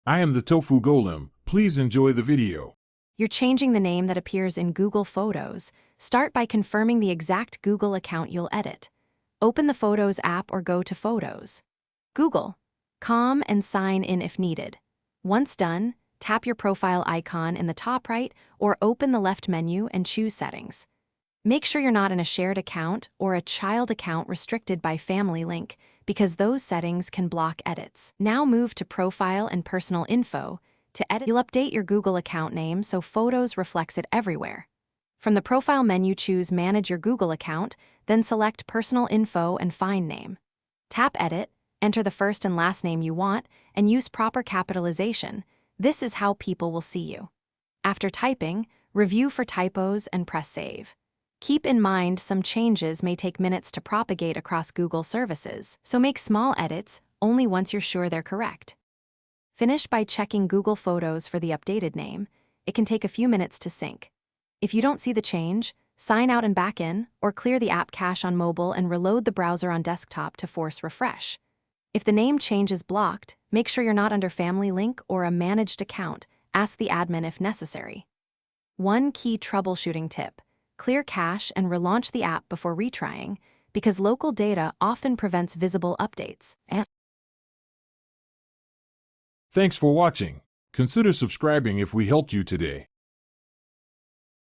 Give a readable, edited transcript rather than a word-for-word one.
I am the Tofu Golem. Please enjoy the video. You're changing the name that appears in Google Photos. Start by confirming the exact Google account you'll edit. Open the Photos app or go to Photos. Google.com and sign in if needed. Once done, tap your profile icon in the top right or open the left menu and choose Settings. Make sure you're not in a shared account or a child account restricted by Family Link, because those settings can block edits. Now move to Profile and Personal Info. To edit, you'll update your Google account name so Photos reflects it everywhere. From the Profile menu, choose Manage your Google account, then select Personal Info and find Name. Tap Edit, enter the first and last name you want, and use proper capitalization. This is how people will see you. After typing, review for typos and press Save. Keep in mind some changes may take minutes to propagate across Google services, so make small edits only once you're sure they're correct. Finish by checking Google Photos for the updated name. It can take a few minutes to sync. If you don't see the change, sign out and back in, or clear the app cache on mobile and reload the browser on desktop to force refresh. If the name change is blocked, make sure you're not under Family Link or a managed account. Ask the admin if necessary. One key troubleshooting tip: clear cache and relaunch the app before retrying, because local data often prevents visible updates. Thanks for watching. Consider subscribing if we helped you today.